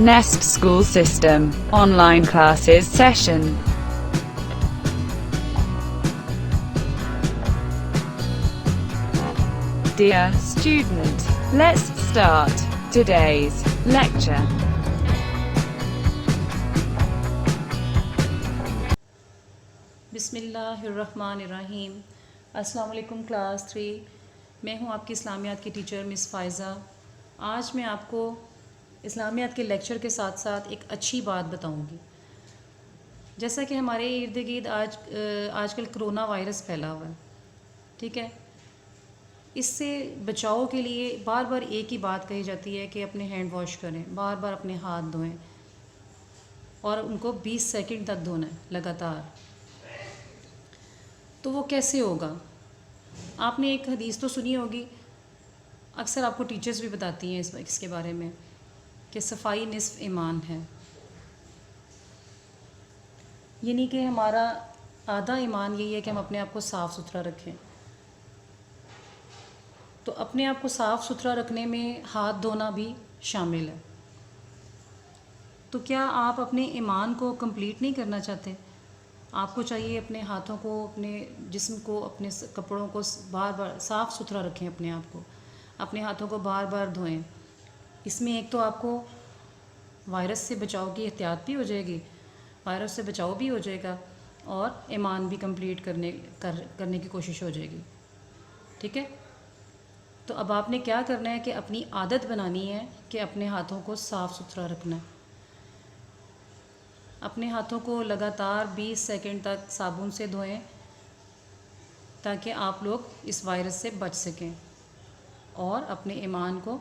Nest School System, Online Classes Session. Dear student, let's start today's lecture. بسم اللہ الرحمن الرحیم. السلام علیکم کلاس 3. میں ہوں آپ کی اسلامیات کی ٹیچر مس فائزہ. آج میں آپ کو اسلامیات کے لیکچر کے ساتھ ساتھ ایک اچھی بات بتاؤں گی. جیسا کہ ہمارے ارد گرد آج کل کرونا وائرس پھیلا ہوا ہے, ٹھیک ہے. اس سے بچاؤ کے لیے بار بار ایک ہی بات کہی جاتی ہے کہ اپنے ہینڈ واش کریں, بار بار اپنے ہاتھ دھوئیں, اور ان کو 20 سیکنڈ تک دھونا ہے لگاتار. تو وہ کیسے ہوگا؟ آپ نے ایک حدیث تو سنی ہوگی, اکثر آپ کو ٹیچرز بھی بتاتی ہیں اس کے بارے میں, کہ صفائی نصف ایمان ہے. یعنی کہ ہمارا آدھا ایمان یہی ہے کہ ہم اپنے آپ کو صاف ستھرا رکھیں. تو اپنے آپ کو صاف ستھرا رکھنے میں ہاتھ دھونا بھی شامل ہے. تو کیا آپ اپنے ایمان کو کمپلیٹ نہیں کرنا چاہتے؟ آپ کو چاہیے اپنے ہاتھوں کو, اپنے جسم کو, اپنے کپڑوں کو بار بار صاف ستھرا رکھیں, اپنے آپ کو, اپنے ہاتھوں کو بار بار دھوئیں. اس میں ایک تو آپ کو وائرس سے بچاؤ کی احتیاط بھی ہو جائے گی, وائرس سے بچاؤ بھی ہو جائے گا, اور ایمان بھی کمپلیٹ کرنے کی کوشش ہو جائے گی, ٹھیک ہے. تو اب آپ نے کیا کرنا ہے کہ اپنی عادت بنانی ہے کہ اپنے ہاتھوں کو صاف ستھرا رکھنا ہے. اپنے ہاتھوں کو لگاتار 20 سیکنڈ تک صابن سے دھوئیں, تاکہ آپ لوگ اس وائرس سے بچ سکیں اور اپنے ایمان کو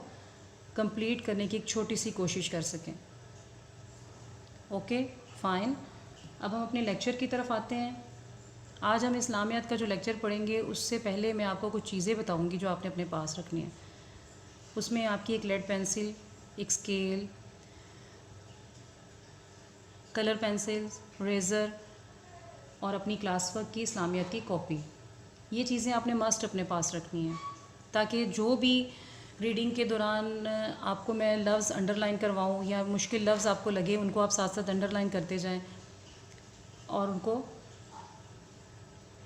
کمپلیٹ کرنے کی ایک چھوٹی سی کوشش کر سکیں. Okay fine. اب ہم اپنے لیکچر کی طرف آتے ہیں. آج ہم اسلامیات کا جو لیکچر پڑھیں گے اس سے پہلے میں آپ کو کچھ چیزیں بتاؤں گی جو آپ نے اپنے پاس رکھنی ہیں. اس میں آپ کی ایک لیڈ پینسل, ایک اسکیل, کلر پینسلز, ریزر, اور اپنی کلاس ورک کی اسلامیات کی کاپی. یہ چیزیں آپ نے مسٹ اپنے پاس رکھنی ہیں, تاکہ جو بھی ریڈنگ کے دوران آپ کو میں لفظ انڈر لائن کرواؤں یا مشکل لفظ آپ کو لگے, ان کو آپ ساتھ ساتھ انڈر لائن کرتے جائیں اور ان کو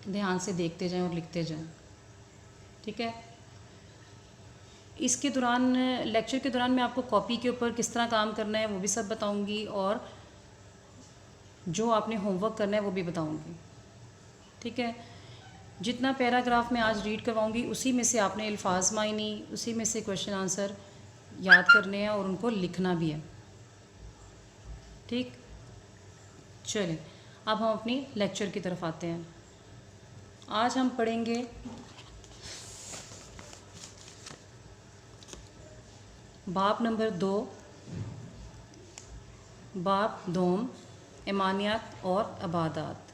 دھیان سے دیکھتے جائیں اور لکھتے جائیں, ٹھیک ہے. اس کے دوران, لیکچر کے دوران میں آپ کو کاپی کے اوپر کس طرح کام کرنا ہے وہ بھی سب بتاؤں گی, اور جو آپ نے ہوم ورک کرنا ہے وہ بھی بتاؤں گی, ٹھیک ہے. جتنا پیراگراف میں آج ریڈ کرواؤں گی اسی میں سے آپ نے الفاظ معنی, اسی میں سے کویشچن آنسر یاد کرنے ہیں اور ان کو لکھنا بھی ہے, ٹھیک. چلیں اب ہم اپنی لیکچر کی طرف آتے ہیں. آج ہم پڑھیں گے باب نمبر 2, باب دوم, ایمانیات اور عبادات.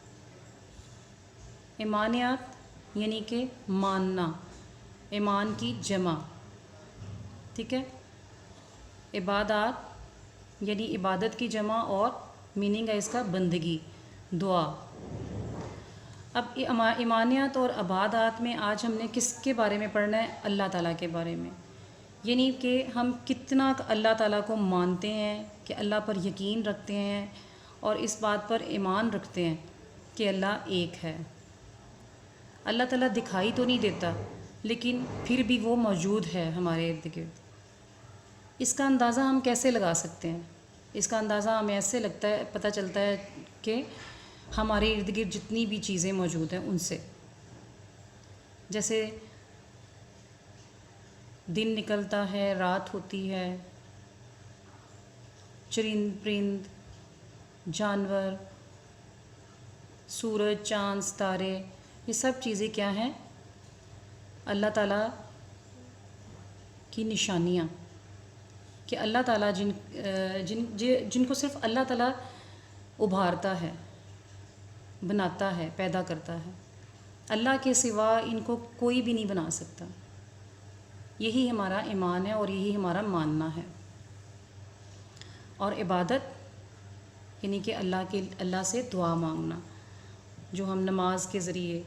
ایمانیات یعنی کہ ماننا, ایمان کی جمع, ٹھیک ہے. عبادات یعنی عبادت کی جمع, اور میننگ ہے اس کا بندگی, دعا. اب ایمانیات اور عبادات میں آج ہم نے کس کے بارے میں پڑھنا ہے؟ اللہ تعالیٰ کے بارے میں. یعنی کہ ہم کتنا اللہ تعالیٰ کو مانتے ہیں, کہ اللہ پر یقین رکھتے ہیں اور اس بات پر ایمان رکھتے ہیں کہ اللہ ایک ہے. اللہ تعالیٰ دکھائی تو نہیں دیتا, لیکن پھر بھی وہ موجود ہے ہمارے ارد گرد. اس کا اندازہ ہم کیسے لگا سکتے ہیں؟ اس کا اندازہ ہمیں ایسے لگتا ہے, پتہ چلتا ہے کہ ہمارے ارد گرد جتنی بھی چیزیں موجود ہیں ان سے. جیسے دن نکلتا ہے, رات ہوتی ہے, چرند پرند, جانور, سورج, چاند, ستارے, یہ سب چیزیں کیا ہیں؟ اللہ تعالیٰ کی نشانیاں. کہ اللہ تعالیٰ جن کو صرف اللہ تعالیٰ ابھارتا ہے, بناتا ہے, پیدا کرتا ہے. اللہ کے سوا ان کو کوئی بھی نہیں بنا سکتا. یہی ہمارا ایمان ہے اور یہی ہمارا ماننا ہے. اور عبادت یعنی کہ اللہ سے دعا مانگنا, جو ہم نماز کے ذریعے,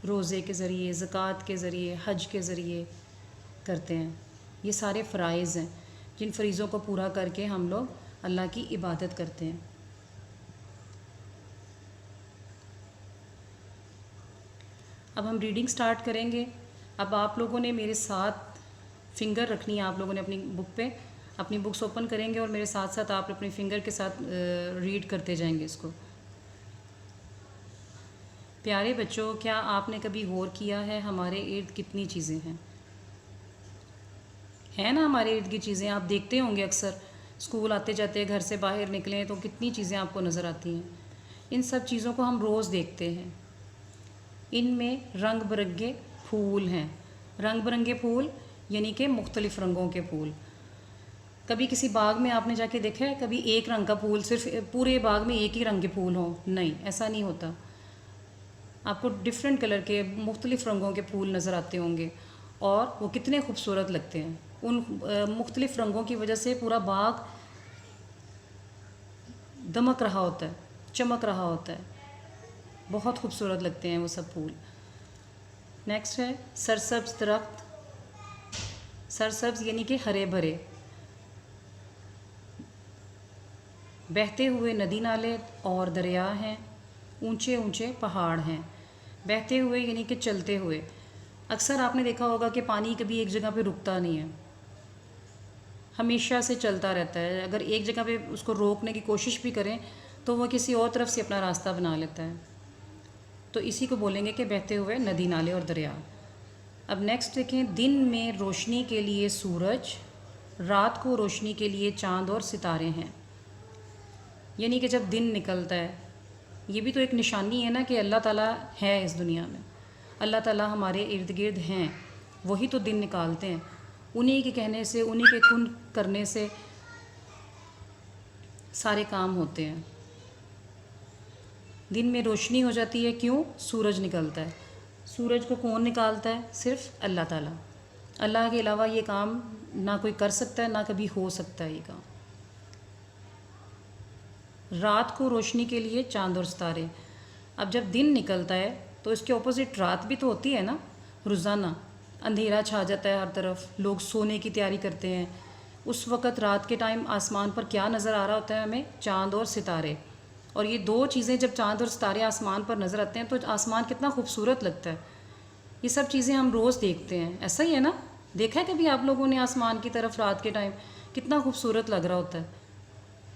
روزے کے ذریعے, زکوٰۃ کے ذریعے, حج کے ذریعے کرتے ہیں. یہ سارے فرائض ہیں. جن فریضوں کو پورا کر کے ہم لوگ اللہ کی عبادت کرتے ہیں۔ اب ہم ریڈنگ سٹارٹ کریں گے۔ اب آپ لوگوں نے میرے ساتھ فنگر رکھنی ہے، آپ لوگوں نے اپنی بک پہ اپنی بکس اوپن کریں گے اور میرے ساتھ ساتھ آپ اپنی فنگر کے ساتھ ریڈ کرتے جائیں گے اس کو۔ پیارے بچوں، کیا آپ نے کبھی غور کیا ہے ہمارے ارد کتنی چیزیں ہیں نا ہمارے ارد کی چیزیں آپ دیکھتے ہوں گے، اکثر اسکول آتے جاتے گھر سے باہر نکلیں تو کتنی چیزیں آپ کو نظر آتی ہیں۔ ان سب چیزوں کو ہم روز دیکھتے ہیں۔ ان میں رنگ برنگے پھول ہیں۔ رنگ برنگے پھول یعنی کہ مختلف رنگوں کے پھول۔ کبھی کسی باغ میں آپ نے جا کے دیکھا ہے کبھی ایک رنگ کا پھول، صرف پورے باغ میں ایک ہی رنگ کے پھول ہوں؟ نہیں، ایسا نہیں ہوتا۔ آپ کو ڈفرینٹ کلر کے مختلف رنگوں کے پھول نظر آتے ہوں گے اور وہ کتنے خوبصورت لگتے ہیں۔ ان مختلف رنگوں کی وجہ سے پورا باغ دمک رہا ہوتا ہے، چمک رہا ہوتا ہے، بہت خوبصورت لگتے ہیں وہ سب پھول۔ نیکسٹ ہے سرسبز درخت۔ سرسبز یعنی کہ ہرے بھرے، بہتے ہوئے ندی نالے اور دریا ہیں، اونچے اونچے پہاڑ ہیں۔ بہتے ہوئے یعنی کہ چلتے ہوئے۔ اکثر آپ نے دیکھا ہوگا کہ پانی کبھی ایک جگہ پہ رکتا نہیں ہے، ہمیشہ سے چلتا رہتا ہے۔ اگر ایک جگہ پہ اس کو روکنے کی کوشش بھی کریں تو وہ کسی اور طرف سے اپنا راستہ بنا لیتا ہے، تو اسی کو بولیں گے کہ بہتے ہوئے ندی نالے اور دریا۔ اب نیکسٹ دیکھیں، دن میں روشنی کے لیے سورج، رات کو روشنی کے لیے چاند اور ستارے ہیں۔ یعنی کہ جب دن نکلتا ہے، یہ بھی تو ایک نشانی ہے نا کہ اللہ تعالیٰ ہے اس دنیا میں، اللہ تعالیٰ ہمارے ارد گرد ہیں، وہی تو دن نکالتے ہیں۔ انہی کے کہنے سے، انہی کے کن کرنے سے سارے کام ہوتے ہیں۔ دن میں روشنی ہو جاتی ہے، کیوں؟ سورج نکلتا ہے۔ سورج کو کون نکالتا ہے؟ صرف اللہ تعالیٰ۔ اللہ کے علاوہ یہ کام نہ کوئی کر سکتا ہے، نہ کبھی ہو سکتا ہے یہ کام۔ رات کو روشنی کے لیے چاند اور ستارے۔ اب جب دن نکلتا ہے تو اس کے اپوزٹ رات بھی تو ہوتی ہے نا، روزانہ اندھیرا چھا جاتا ہے ہر طرف، لوگ سونے کی تیاری کرتے ہیں۔ اس وقت رات کے ٹائم آسمان پر کیا نظر آ رہا ہوتا ہے ہمیں؟ چاند اور ستارے۔ اور یہ دو چیزیں جب چاند اور ستارے آسمان پر نظر آتے ہیں تو آسمان کتنا خوبصورت لگتا ہے۔ یہ سب چیزیں ہم روز دیکھتے ہیں، ایسا ہی ہے نا؟ دیکھا ہے کبھی آپ لوگوں نے آسمان کی طرف رات کے ٹائم؟ کتنا خوبصورت لگ رہا ہوتا ہے۔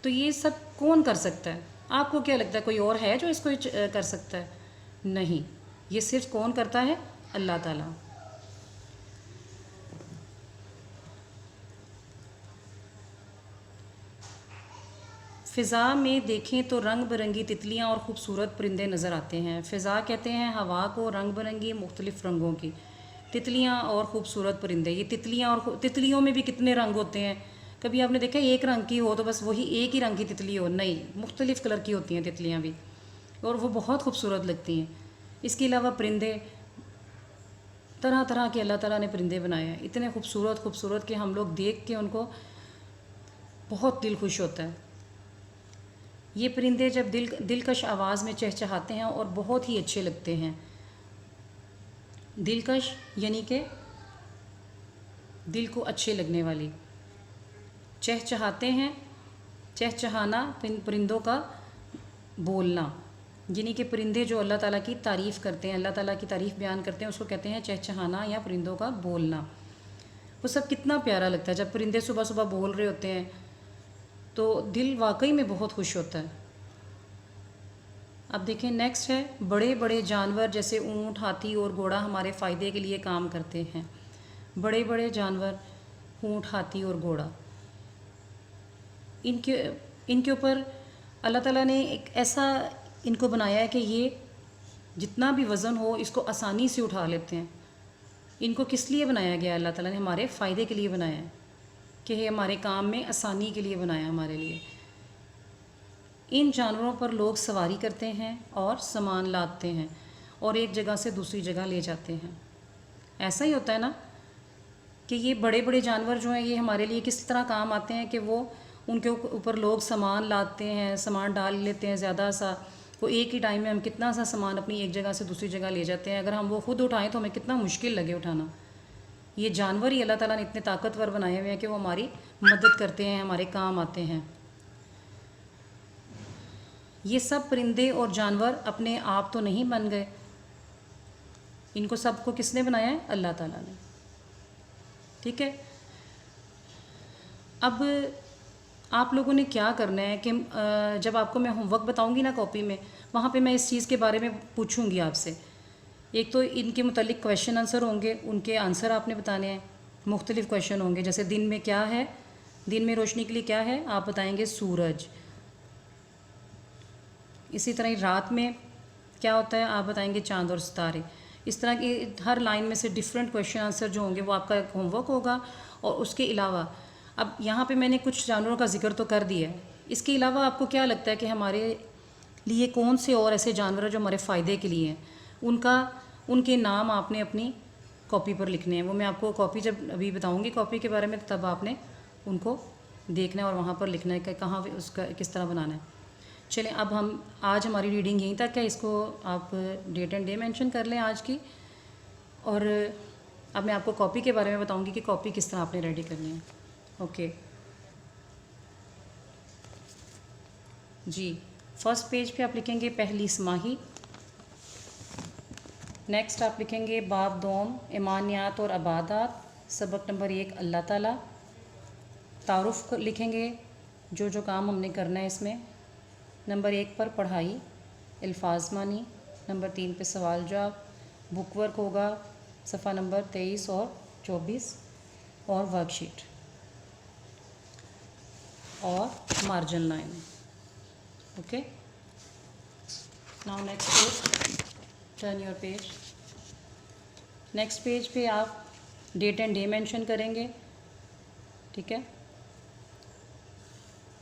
تو یہ سب کون کر سکتا ہے؟ آپ کو کیا لگتا ہے کوئی اور ہے جو اس کو کر سکتا ہے؟ نہیں، یہ صرف کون کرتا ہے؟ اللہ تعالیٰ۔ فضا میں دیکھیں تو رنگ برنگی تتلیاں اور خوبصورت پرندے نظر آتے ہیں۔ فضا کہتے ہیں ہوا کو، رنگ برنگی مختلف رنگوں کی تتلیاں اور خوبصورت پرندے۔ یہ تتلیاں اور تتلیوں میں بھی کتنے رنگ ہوتے ہیں؟ کبھی آپ نے دیکھا ایک رنگ کی ہو تو بس وہی ایک ہی رنگ کی تتلی ہو؟ نہیں، مختلف کلر کی ہوتی ہیں تتلیاں بھی، اور وہ بہت خوبصورت لگتی ہیں۔ اس کے علاوہ پرندے، طرح طرح کے اللہ تعالیٰ نے پرندے بنائے ہیں، اتنے خوبصورت خوبصورت کہ ہم لوگ دیکھ کے ان کو بہت دل خوش ہوتا ہے۔ یہ پرندے جب دلکش آواز میں چہچہاتے ہیں اور بہت ہی اچھے لگتے ہیں۔ دلکش یعنی کہ دل کو اچھے لگنے والی۔ چہچہاتے ہیں، چہچہانا پرندوں کا بولنا، یعنی کہ پرندے جو اللہ تعالیٰ کی تعریف کرتے ہیں، اللہ تعالیٰ کی تعریف بیان کرتے ہیں، اس کو کہتے ہیں چہچہانا یا پرندوں کا بولنا۔ وہ سب کتنا پیارا لگتا ہے جب پرندے صبح صبح بول رہے ہوتے ہیں تو دل واقعی میں بہت خوش ہوتا ہے۔ اب دیکھیں نیکسٹ ہے، بڑے بڑے جانور جیسے اونٹ، ہاتھی اور گھوڑا ہمارے فائدے کے لیے کام کرتے ہیں۔ بڑے بڑے جانور، اونٹ، ہاتھی اور گھوڑا، ان کے اوپر اللہ تعالیٰ نے ایک ایسا ان کو بنایا ہے کہ یہ جتنا بھی وزن ہو اس کو آسانی سے اٹھا لیتے ہیں۔ ان کو کس لیے بنایا گیا؟ اللہ تعالیٰ نے ہمارے فائدے کے لیے بنایا ہے، کہ یہ ہمارے کام میں آسانی کے لیے بنایا ہمارے لیے۔ ان جانوروں پر لوگ سواری کرتے ہیں اور سامان لاتے ہیں اور ایک جگہ سے دوسری جگہ لے جاتے ہیں۔ ایسا ہی ہوتا ہے نا کہ یہ بڑے بڑے جانور جو ہیں یہ ہمارے لیے کس طرح کام آتے ہیں کہ وہ ان کے اوپر لوگ سامان لاتے ہیں، سامان ڈال لیتے ہیں زیادہ سا، وہ ایک ہی ٹائم میں ہم کتنا سا سامان اپنی ایک جگہ سے دوسری جگہ لے جاتے ہیں۔ اگر ہم وہ خود اٹھائیں تو ہمیں کتنا مشکل لگے اٹھانا۔ یہ جانور ہی اللہ تعالیٰ نے اتنے طاقتور بنائے ہوئے ہیں کہ وہ ہماری مدد کرتے ہیں، ہمارے کام آتے ہیں۔ یہ سب پرندے اور جانور اپنے آپ تو نہیں بن گئے، ان کو سب کو کس نے بنایا ہے؟ اللہ تعالیٰ نے، ٹھیک ہے۔ اب آپ لوگوں نے کیا کرنا ہے کہ جب آپ کو میں ہوم ورک بتاؤں گی نا کاپی میں، وہاں پہ میں اس چیز کے بارے میں پوچھوں گی آپ سے۔ ایک تو ان کے متعلق کویشچن آنسر ہوں گے، ان کے آنسر آپ نے بتانے ہیں۔ مختلف کویشچن ہوں گے، جیسے دن میں کیا ہے، دن میں روشنی کے لیے کیا ہے، آپ بتائیں گے سورج۔ اسی طرح رات میں کیا ہوتا ہے، آپ بتائیں گے چاند اور ستارے۔ اس طرح کی ہر لائن میں سے ڈفرینٹ کویشچن آنسر جو ہوں گے وہ آپ کا ایک ہوم ورک ہوگا۔ اور اس کے علاوہ اب یہاں پہ میں نے کچھ جانوروں کا ذکر تو کر دیا ہے، اس کے علاوہ آپ کو کیا لگتا ہے کہ ہمارے لیے کون سے اور ایسے جانور ہیں جو ہمارے فائدے کے لیے ہیں؟ ان کے نام آپ نے اپنی کاپی پر لکھنے ہیں۔ وہ میں آپ کو کاپی جب ابھی بتاؤں گی کاپی کے بارے میں، تب آپ نے ان کو دیکھنا ہے اور وہاں پر لکھنا ہے کہ کہاں اس کا کس طرح بنانا ہے۔ چلیں اب آج ہماری ریڈنگ یہیں تک ہے، اس کو آپ ڈیٹ اینڈ ڈے مینشن کر لیں آج کی، اور اب میں آپ کو کاپی کے بارے میں بتاؤں گی کہ کاپی کس طرح آپ نے ریڈی کرنی ہے۔ اوکے جی، فرسٹ پیج پہ آپ لکھیں گے پہلی سماہی، نیکسٹ آپ لکھیں گے باب دوم ایمانیات اور عبادات، سبق نمبر 1 اللہ تعالیٰ، تعارف لکھیں گے جو کام ہم نے کرنا ہے اس میں۔ نمبر 1 پر پڑھائی، الفاظ معنی۔ نمبر 3 پہ سوال جواب، بک ورک ہوگا صفحہ نمبر 23 اور 24، اور ورک شیٹ اور margin line. Okay, now next page, turn your page. Next page پہ آپ ڈیٹ اینڈ ڈے مینشن کریں گے، ٹھیک ہے،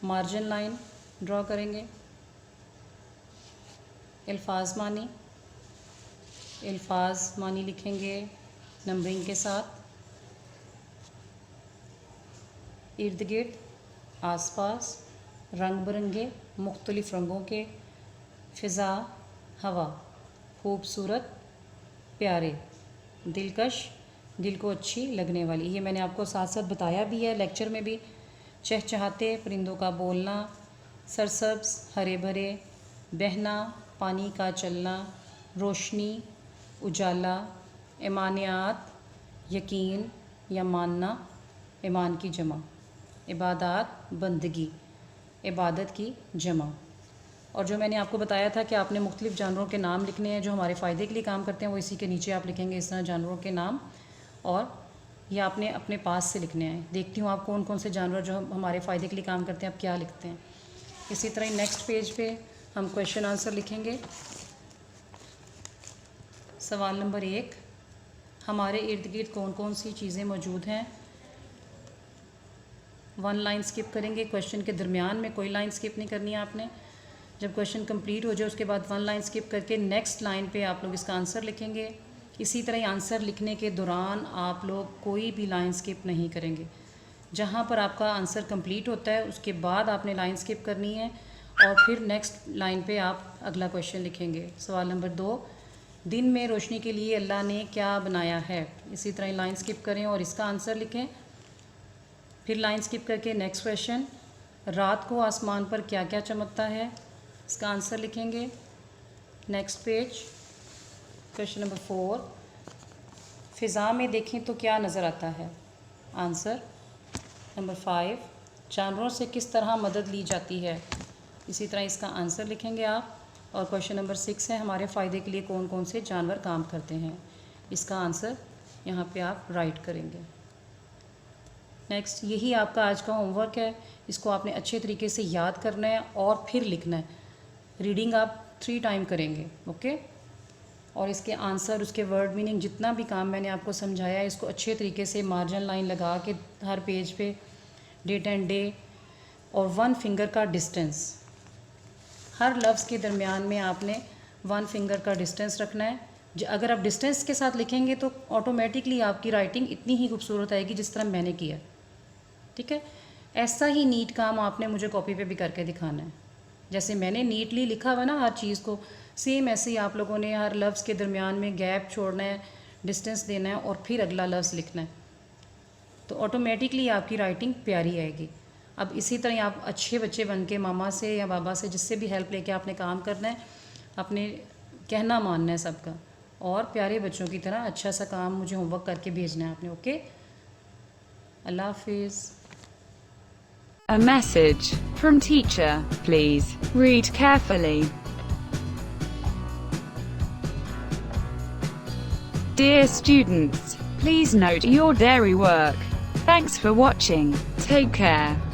مارجن لائن ڈرا کریں گے، الفاظ معنی لکھیں گے نمبرنگ کے ساتھ، ارد گرد آس پاس رنگ برنگے مختلف رنگوں کے، فضا ہوا خوبصورت پیارے، دلکش دل کو اچھی لگنے والی، یہ میں نے آپ کو ساتھ ساتھ بتایا بھی ہے لیکچر میں بھی۔ چہچہاتے پرندوں کا بولنا، سرسبز ہرے بھرے، بہنا پانی کا چلنا، روشنی اجالا، ایمانیات یقین یا ماننا، ایمان کی جمع، عبادات بندگی، عبادت کی جمع۔ اور جو میں نے آپ کو بتایا تھا کہ آپ نے مختلف جانوروں کے نام لکھنے ہیں جو ہمارے فائدے کے لیے کام کرتے ہیں، وہ اسی کے نیچے آپ لکھیں گے اس طرح جانوروں کے نام، اور یہ آپ نے اپنے پاس سے لکھنے ہیں۔ دیکھتی ہوں آپ کون کون سے جانور جو ہمارے فائدے کے لیے کام کرتے ہیں آپ کیا لکھتے ہیں۔ اسی طرح نیکسٹ پیج پہ ہم کویشچن آنسر لکھیں گے۔ سوال نمبر 1، ہمارے ارد گرد کون کون سی چیزیں موجود ہیں؟ 1 لائن سکپ کریں گے، کویشچن کے درمیان میں کوئی لائن سکپ نہیں کرنی ہے آپ نے۔ جب کویشچن کمپلیٹ ہو جائے اس کے بعد 1 لائن سکپ کر کے نیکسٹ لائن پہ آپ لوگ اس کا آنسر لکھیں گے۔ اسی طرح آنسر لکھنے کے دوران آپ لوگ کوئی بھی لائن سکپ نہیں کریں گے۔ جہاں پر آپ کا آنسر کمپلیٹ ہوتا ہے اس کے بعد آپ نے لائن سکپ کرنی ہے، اور پھر نیکسٹ لائن پہ آپ اگلا کویشچن لکھیں گے۔ سوال نمبر 2، دن میں روشنی کے لیے اللہ نے کیا بنایا ہے؟ اسی طرح لائن سکپ کریں اور اس کا آنسر لکھیں، پھر لائن سکپ کر کے نیکسٹ کویشچن، رات کو آسمان پر کیا کیا چمکتا ہے؟ اس کا آنسر لکھیں گے۔ نیکسٹ پیج، کویشچن نمبر 4، فضا میں دیکھیں تو کیا نظر آتا ہے؟ آنسر۔ نمبر 5، جانوروں سے کس طرح مدد لی جاتی ہے؟ اسی طرح اس کا آنسر لکھیں گے آپ۔ اور کویشچن نمبر 6 ہے، ہمارے فائدے کے لیے کون کون سے جانور کام کرتے ہیں؟ اس کا آنسر یہاں پہ آپ رائٹ کریں گے۔ نیکسٹ، یہی آپ کا آج کا ہوم ورک ہے، اس کو آپ نے اچھے طریقے سے یاد کرنا ہے اور پھر لکھنا ہے۔ ریڈنگ آپ 3 ٹائم کریں گے، اوکے، اور اس کے آنسر، اس کے ورڈ میننگ، جتنا بھی کام میں نے آپ کو سمجھایا ہے اس کو اچھے طریقے سے مارجن لائن لگا کے ہر پیج پہ ڈیٹ اینڈ ڈے اور 1 فنگر کا ڈسٹینس، ہر لفظ کے درمیان میں آپ نے 1 فنگر کا ڈسٹینس رکھنا ہے۔ اگر آپ ڈسٹینس کے ساتھ لکھیں گے تو آٹومیٹکلی آپ کی رائٹنگ اتنی ہی خوبصورت آئے گی جس طرح میں نے کیا، ٹھیک ہے۔ ایسا ہی نیٹ کام آپ نے مجھے کاپی پہ بھی کر کے دکھانا ہے، جیسے میں نے نیٹلی لکھا ہوا نا ہر چیز کو، سیم ایسے ہی آپ لوگوں نے ہر لفظ کے درمیان میں گیپ چھوڑنا ہے، ڈسٹینس دینا ہے اور پھر اگلا لفظ لکھنا ہے، تو آٹومیٹکلی آپ کی رائٹنگ پیاری آئے گی. اب اسی طرح آپ اچھے بچے بن کے ماما سے یا بابا سے جس سے بھی ہیلپ لے کے آپ نے کام کرنا ہے, اپنے کہنا ماننا ہے سب کا, اور پیارے بچوں کی طرح اچھا سا کام مجھے ہوم ورک کر کے بھیجنا ہے آپ نے. اوکے, اللہ حافظ. A message from teacher. Please read carefully. Dear students, please note your diary work. Thanks for watching. Take care.